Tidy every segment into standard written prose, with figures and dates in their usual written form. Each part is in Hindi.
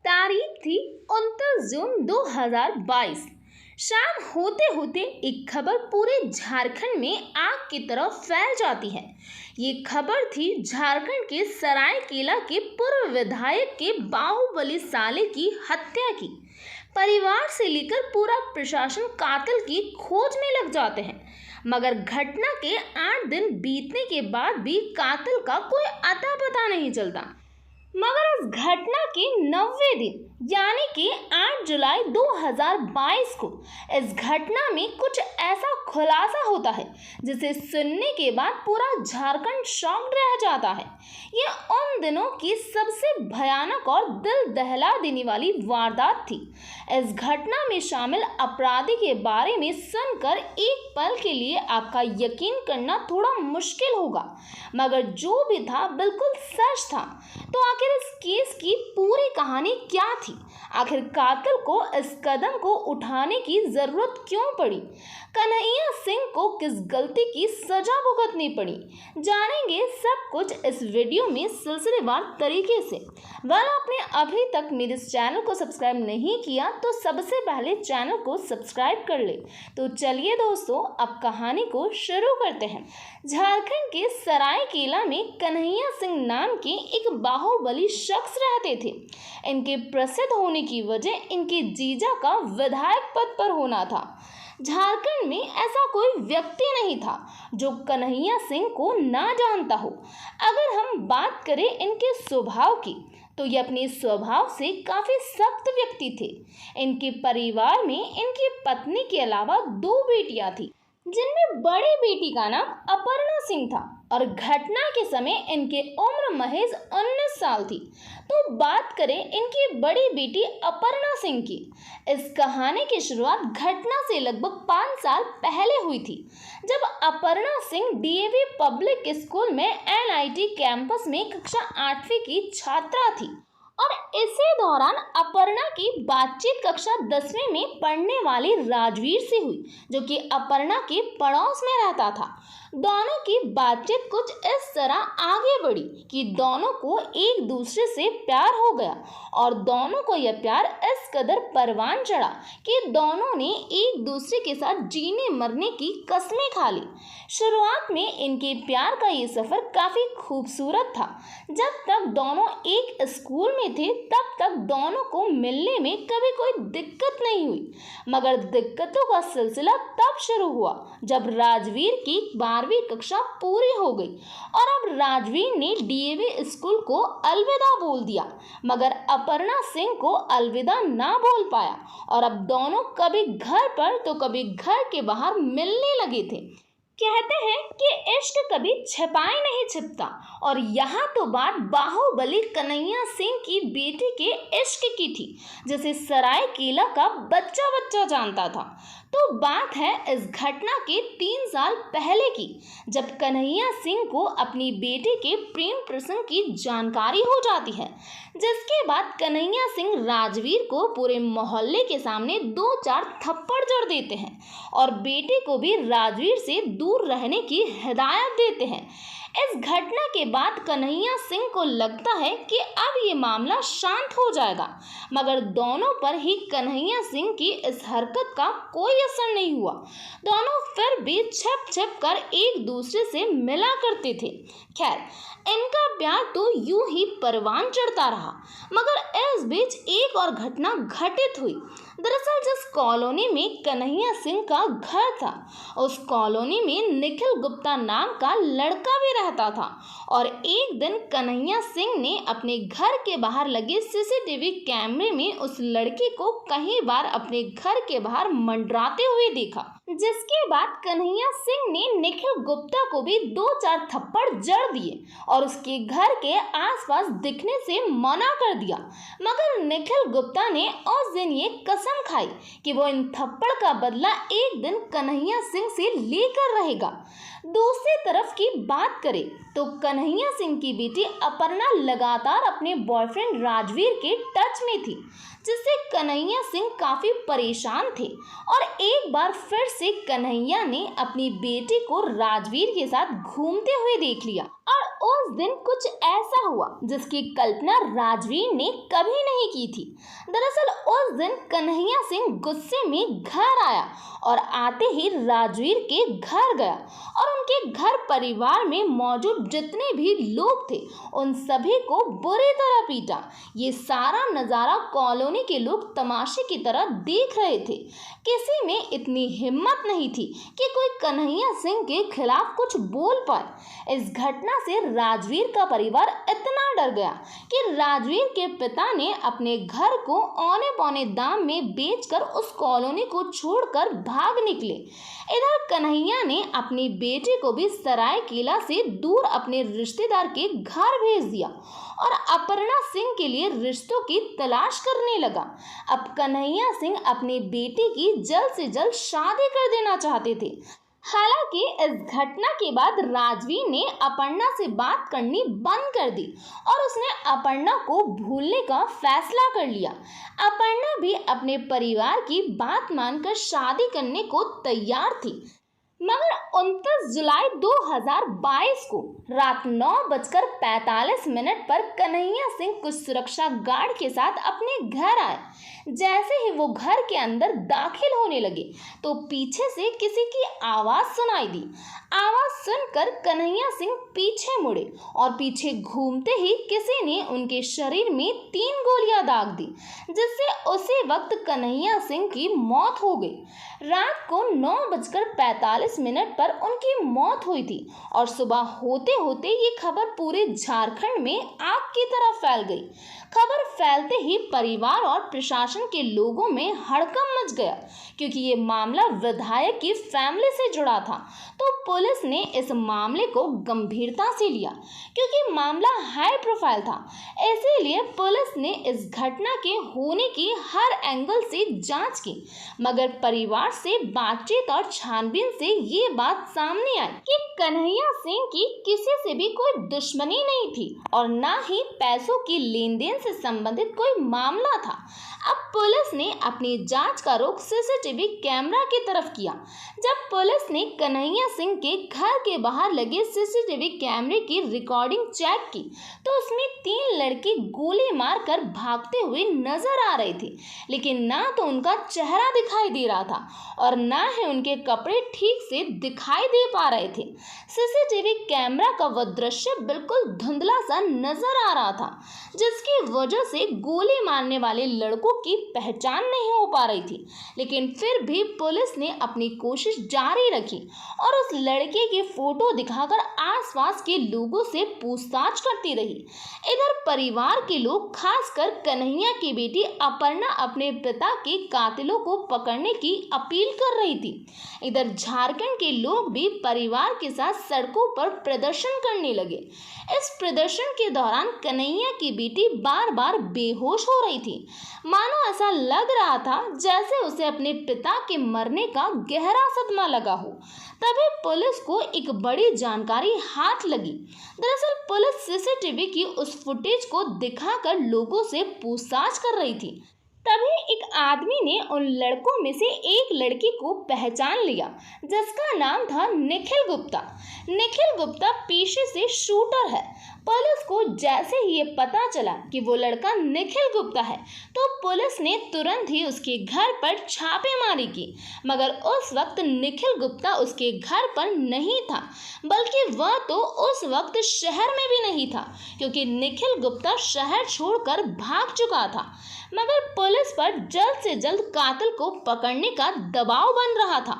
तारीख थी 29 जून 2022। शाम होते होते एक खबर पूरे झारखंड में आग की तरह फैल जाती है। ये खबर थी झारखंड के सरायकेला के पूर्व विधायक के बाहुबली साले की हत्या की। परिवार से लेकर पूरा प्रशासन कातिल की खोज में लग जाते हैं, मगर घटना के 8 दिन बीतने के बाद भी कातिल का कोई अता पता नहीं चलता। मगर इस घटना के 90वें दिन यानी कि 8 जुलाई 2022 को इस घटना में कुछ ऐसा खुलासा होता है जिसे सुनने के बाद पूरा झारखंड शॉक्ड रह जाता है। यह उन दिनों की सबसे भयानक और दिल दहला देने वाली वारदात थी। इस घटना में शामिल अपराधी के बारे में सुनकर एक पल के लिए आपका यकीन करना थोड़ा मुश्किल होगा, मगर जो भी था बिल्कुल सच था। तो आखिर इस केस की पूरी कहानी क्या थी? आखिर कातिल को इस कदम को उठाने की जरूरत क्यों पड़ी? कन्हैया सिंह को किस गलती की सजा भुगतनी पड़ी? जानेंगे सब कुछ इस वीडियो में सिलसिलेवार तरीके से। आपने अभी तक मेरे इस चैनल को सब्सक्राइब नहीं किया तो सबसे पहले चैनल को सब्सक्राइब कर ले। तो चलिए दोस्तों, अब कहानी को शुरू करते हैं। झारखंड के सरायकेला में कन्हैया सिंह नाम के एक बाहुबली शख्स रहते थे। इनके प्रसिद्ध होने की वजह इनके जीजा का विधायक पद पर होना था। झारखंड में ऐसा कोई व्यक्ति नहीं था जो कन्हैया सिंह को ना जानता हो। अगर हम बात करें इनके स्वभाव की, तो ये अपने स्वभाव से काफी सख्त व्यक्ति थे। इनके परिवार में इनकी पत्नी के अलावा 2 बेटियां थी, जिनमें बड़ी बेटी का नाम अपर्णा सिंह था और घटना के समय इनके उम्र महज 19 साल थी। तो बात करें इनकी बड़ी बेटी अपर्णा सिंह की। इस कहानी की शुरुआत घटना से लगभग 5 साल पहले हुई थी, जब Aparna Singh DAV public school में एनआईटी कैंपस में कक्षा 8वीं की छात्रा थी और इसी दौरान अपर्णा की बातचीत कक्षा 10वीं में पढ़ने वाले राजवीर से हुई, जो कि अपर्णा के पड़ोस में रहता था। दोनों की बातचीत कुछ इस तरह आगे बढ़ी कि दोनों को एक दूसरे से प्यार हो गया और दोनों को यह प्यार इस कदर परवान चढ़ा कि दोनों ने एक दूसरे के साथ जीने मरने की कस्में खा ली। शुरुआत में इनके प्यार का ये सफ़र काफ़ी खूबसूरत था। जब तक दोनों एक स्कूल में थे तब तक दोनों को मिलने में कभी कोई दिक्कत नहीं हुई, मगर दिक्कतों का सिलसिला तब शुरू हुआ जब राजवीर की 12वीं कक्षा पूरी हो गई और अब राजवीर ने डीएवी स्कूल को अलविदा बोल दिया, मगर अपर्णा सिंह को अलविदा ना बोल पाया और अब दोनों कभी घर पर तो कभी घर के बाहर मिलने लगे थे। कहते हैं कि इश्क कभी छिपाए नहीं छिपता, और यहाँ तो बात बाहुबली कन्हैया सिंह की बेटी के इश्क की थी, जिसे सरायकेला का बच्चा बच्चा जानता था। तो बात है इस घटना के 3 साल पहले की, जब कन्हैया सिंह को अपनी बेटी के प्रेम प्रसंग की जानकारी हो जाती है, जिसके बाद कन्हैया सिंह राजवीर को पूरे मोहल्ले के सामने 2-4 थप्पड़ जड़ देते हैं और बेटे को भी राजवीर से दूर रहने की हिदायत देते हैं। इस घटना के बाद कन्हैया सिंह को लगता है कि अब ये मामला शांत हो जाएगा, मगर दोनों पर ही कन्हैया सिंह की इस हरकत का कोई असर नहीं हुआ। दोनों फिर भी छिप छिप कर एक दूसरे से मिला करते थे। खैर, इनका प्यार तो यूं ही परवान चढ़ता रहा, मगर इस बीच एक और घटना घटित हुई। दरअसल जिस कॉलोनी में कन्हैया सिंह का घर था, उस कॉलोनी में निखिल गुप्ता नाम का लड़का भी रहता था और एक दिन कन्हैया सिंह ने अपने घर के बाहर लगे सीसीटीवी कैमरे में उस लड़के को कई बार अपने घर के बाहर मंडराते हुए देखा, जिसके बाद कन्हैया सिंह ने निखिल गुप्ता को भी 2-4 थप्पड़ जड़ दिए और उसके घर के आसपास दिखने से मना कर दिया। मगर निखिल गुप्ता ने उस दिन ये कसम खाई कि वो इन थप्पड़ का बदला एक दिन कन्हैया सिंह से लेकर रहेगा। दूसरी तरफ की बात करें तो कन्हैया सिंह की बेटी अपर्णा लगातार अपने बॉयफ्रेंड राजवीर के टच में थी, जिससे कन्हैया सिंह काफी परेशान थे और एक बार फिर से कन्हैया ने अपनी बेटी को राजवीर के साथ घूमते हुए देख लिया और उस दिन कुछ ऐसा हुआ जिसकी कल्पना राजवीर ने कभी नहीं की थी। दरअसल उस दिन कन्हैया सिंह गुस्से में घर आया और आते ही राजवीर के घर गया और उनके घर परिवार में मौजूद जितने भी लोग थे उन सभी को बुरी तरह पीटा। ये सारा नज़ारा कॉलोनी के लोग तमाशे की तरह देख रहे थे। किसी में इतनी हिम्मत नहीं थी कि कोई कन्हैया सिंह के खिलाफ कुछ बोल पाए। इस घटना से राजवीर का परिवार इतना डर गया कि राजवीर के पिता ने अपने घर को औने पौने दाम में बेचकर उस कॉलोनी को छोड़कर भाग निकले। इधर कन्हैया ने अपनी बेटे को भी सरायकेला से दूर अपने रिश्तेदार के घर भेज दिया और अपर्णा सिंह के लिए रिश्तों की तलाश करने लगा। अब कन्हैया सिंह अपनी बेटी की जल्द से जल्द शादी कर देना चाहते थे। हालांकि इस घटना के बाद राजवीर ने अपर्णा से बात करनी बंद कर दी और उसने अपर्णा को भूलने का फैसला कर लिया। अपर्णा भी अपने परिवार की बात मानकर शादी करने को तैयार थी। मगर 29 जुलाई 2022 को रात 9:45 पर कन्हैया सिंह कुछ सुरक्षा गार्ड के साथ अपने घर आए। जैसे ही वो घर के अंदर दाखिल होने लगे तो पीछे से किसी की आवाज़ सुनाई दी। आवाज़ सुनकर कन्हैया सिंह पीछे मुड़े और पीछे घूमते ही किसी ने उनके शरीर में 3 गोलियां दाग दी, जिससे उसी वक्त कन्हैया सिंह की मौत हो गई। रात को 9:45 पर उनकी मौत हुई थी और सुबह होते होते ये खबर पूरे झारखंड में आग की तरह फैल गई। खबर फैलते ही परिवार और प्रशासन के लोगों में हड़कंप मच गया, क्योंकि ये मामला विधायक की फैमिली से जुड़ा था। तो पुलिस ने इस मामले को गंभीरता से लिया, क्योंकि मामला हाई प्रोफाइल था। इसीलिए पुलिस ने इस घटना के होने की हर एंगल से जांच की, मगर परिवार से बातचीत और छानबीन से ये बात सामने आई कि कन्हैया सिंह की किसी से भी कोई दुश्मनी नहीं थी और ना ही पैसों की लेन देन से संबंधित कोई मामला था। अब पुलिस ने अपनी जांच का रुख सीसीटीवी कैमरा की तरफ किया। जब पुलिस ने कन्हैया सिंह के घर के बाहर लगे सीसीटीवी कैमरे की रिकॉर्डिंग चेक की तो उसमें 3 लड़के गोली मारकर भागते हुए नजर आ रहे थे, लेकिन ना तो उनका चेहरा दिखाई दे रहा था और ना ही उनके कपड़े ठीक से दिखाई दे पा रहे थे। सीसीटीवी कैमरा का वह दृश्य बिल्कुल धुंधला सा नजर आ रहा था, जिसकी वजह से गोली मारने वाले लड़कों की पहचान नहीं हो पा रही थी। लेकिन फिर भी पुलिस ने अपनी कोशिश जारी रखी और उस लड़के की फोटो दिखाकर आसपास के लोगों से पूछताछ करती रही। इधर परिवार के लोग, खासकर कन्हैया की बेटी अपर्णा, अपने पिता के कातिलों को पकड़ने की अपील कर रही थी। इधर झारखंड के लोग भी परिवार के साथ सड़कों पर प्रदर्शन करने लगे। इस प्रदर्शन के दौरान कन्हैया की बेटी बार बार बेहोश हो रही थी। मानो ऐसा लग रहा था जैसे उसे अपने पिता के मरने का गहरा सदमा लगा हो। तभी पुलिस को एक बड़ी जानकारी हाथ लगी। दरअसल पुलिस सीसीटीवी की उस फुटेज को दिखाकर लोगों से पूछताछ कर रही थी। तभी एक आदमी ने उन लड़कों में से एक लड़की को पहचान लिया, जिसका नाम था निखिल गुप्ता। निखिल गुप्ता पेशे से शूटर है। पुलिस को जैसे ही ये पता चला कि वो लड़का निखिल गुप्ता है तो पुलिस ने तुरंत ही उसके घर पर छापेमारी की, मगर उस वक्त निखिल गुप्ता उसके घर पर नहीं था, बल्कि वह तो उस वक्त शहर में भी नहीं था, क्योंकि निखिल गुप्ता शहर छोड़कर भाग चुका था। मगर पुलिस पर जल्द से जल्द कातिल को पकड़ने का दबाव बन रहा था।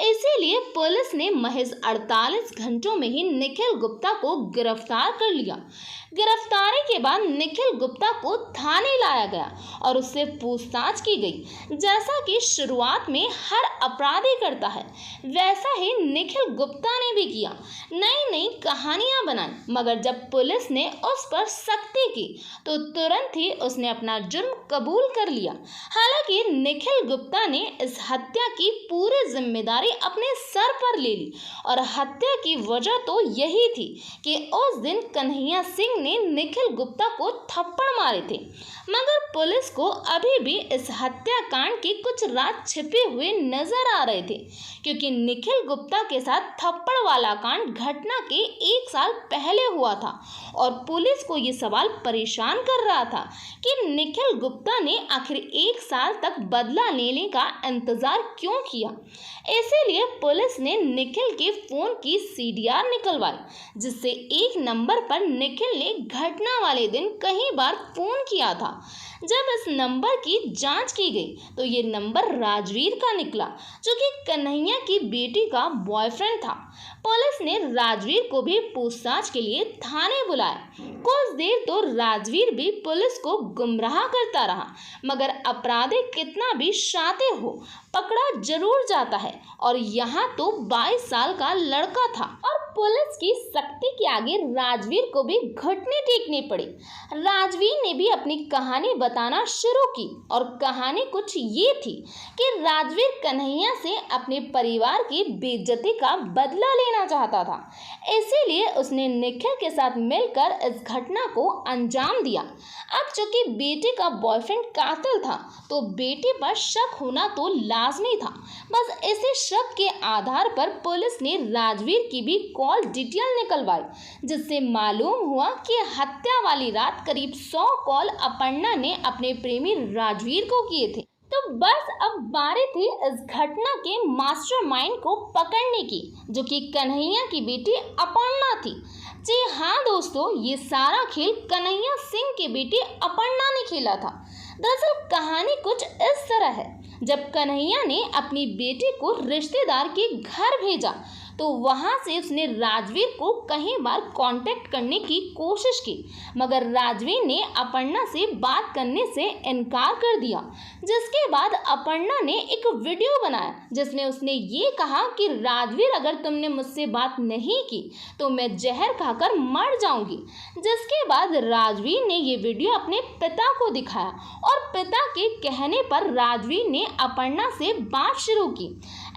इसीलिए पुलिस ने महज 48 घंटों में ही निखिल गुप्ता को गिरफ्तार कर लिया। गिरफ्तारी के बाद निखिल गुप्ता को थाने लाया गया और उससे पूछताछ की गई। जैसा कि शुरुआत में हर अपराधी करता है, वैसा ही निखिल गुप्ता ने भी किया, नई नई कहानियां बनाई। मगर जब पुलिस ने उस पर सख्ती की तो तुरंत ही उसने अपना जुर्म कबूल कर लिया। हालांकि निखिल गुप्ता ने इस हत्या की पूरी जिम्मेदारी अपने सर पर ले ली और हत्या की वजह तो यही थी कि उस दिन कन्हैया सिंह ने निखिल गुप्ता को थप्पड़ मारे थे, मगर पुलिस को अभी भी इस हत्याकांड के कुछ राज छिपे हुए नजर आ रहे थे, क्योंकि निखिल गुप्ता के साथ थप्पड़ वाला कांड घटना के 1 साल पहले हुआ था और पुलिस को ये सवाल परेशान कर रहा था कि निखिल गुप्ता ने आखिर 1 साल तक बदला लेने का इंतजार क्यों किया। इसीलिए पुलिस ने निखिल के फोन की सीडीआर निकलवाई, जिससे एक नंबर पर निखिल ने घटना वाले दिन कई बार फोन किया था। जब इस नंबर की जांच की गई तो ये नंबर राजवीर का निकला, जो कि कन्हैया की बेटी का बॉयफ्रेंड था। पुलिस ने राजवीर को भी पूछताछ के लिए थाने बुलाया। कुछ देर तो राजवीर भी पुलिस को गुमराह करता रहा, मगर अपराधी कितना भी शातिर हो, पकड़ा जरूर जाता है। और यहाँ तो 22 साल का लड़का था और पुलिस की सख्ती के आगे राजवीर को भी घुटने टेकने पड़े। राजवीर ने भी अपनी कहानी बताना शुरू की और कहानी कुछ ये थी कि राजवीर कन्हैया से अपने परिवार की बेइज्जती का बदला लेना चाहता था, इसीलिए उसने निखिल के साथ मिलकर इस घटना को अंजाम दिया। अब चूंकि बेटे का बॉयफ्रेंड कातिल था तो बेटे पर शक होना तो लाजमी था। बस इसी शक के आधार पर पुलिस ने राजवीर की भी कॉल डिटेल निकलवाई, जिससे मालूम हुआ कि हत्या वाली रात करीब 100 कॉल अपर्णा ने अपने प्रेमी राजवीर को किए थे। तो बस अब बारी थी इस घटना के मास्टरमाइंड को पकड़ने की, जो कि कन्हैया की बेटी अपर्णा थी। जी हाँ दोस्तों, ये सारा खेल कन्हैया सिंह के बेटे अपर्णा ने खेला था। दरअसल कहानी कुछ इस तरह है। जब कन्हैया ने अपनी बेटी को रिश्तेदार के घर भेजा तो वहां से उसने राजवीर को कई बार कांटेक्ट करने की कोशिश की, मगर राजवीर ने अपर्णा से बात करने से इनकार कर दिया। जिसके बाद अपर्णा ने एक वीडियो बनाया जिसमें उसने ये कहा कि राजवीर, अगर तुमने मुझसे बात नहीं की तो मैं जहर खाकर मर जाऊंगी। जिसके बाद राजवीर ने ये वीडियो अपने पिता को दिखाया और पिता के कहने पर राजवीर ने अपर्णा से बात शुरू की।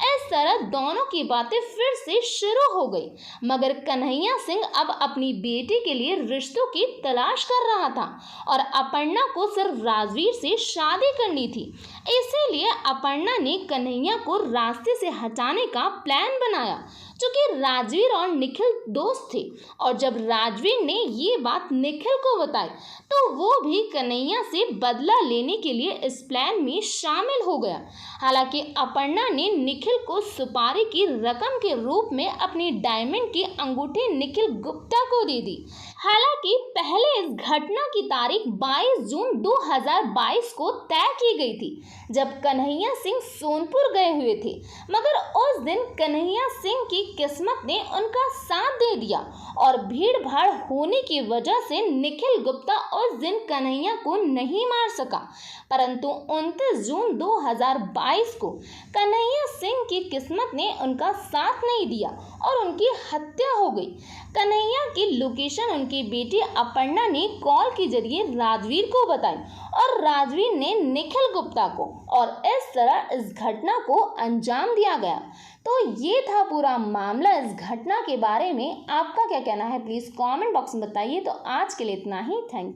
इस तरह दोनों की बातें फिर से शुरू हो गई, मगर कन्हैया सिंह अब अपनी बेटी के लिए रिश्तों की तलाश कर रहा था और अपर्णा को सिर्फ राजवीर से शादी करनी थी। इसीलिए अपर्णा ने कन्हैया को रास्ते से हटाने का प्लान बनाया, क्योंकि राजवीर और निखिल दोस्त थे। और जब राजवीर ने ये बात निखिल को बताई तो वो भी कन्हैया से बदला लेने के लिए इस प्लान में शामिल हो गया। हालांकि अपर्णा ने निखिल को सुपारी की रकम के रूप में अपनी डायमंड की अंगूठी निखिल गुप्ता को दे दी। हालांकि पहले इस घटना की तारीख 22 जून 2022 को तय की गई थी, जब कन्हैया सिंह सोनपुर गए हुए थे, मगर उस दिन कन्हैया सिंह की किस्मत ने उनका साथ दे दिया और भीड़ भाड़ होने की वजह से निखिल गुप्ता उस दिन कन्हैया को नहीं मार सका। परंतु 29 जून 2022 को कन्हैया सिंह की किस्मत ने उनका साथ नहीं दिया और उनकी हत्या हो गई। कन्हैया की लोकेशन उनकी बेटी अपर्णा ने कॉल के जरिए राजवीर को बताई और राजवीर ने निखिल गुप्ता को, और इस तरह इस घटना को अंजाम दिया गया। तो ये था पूरा मामला। इस घटना के बारे में आपका क्या कहना है, प्लीज़ कमेंट बॉक्स में बताइए। तो आज के लिए इतना ही, थैंक यू।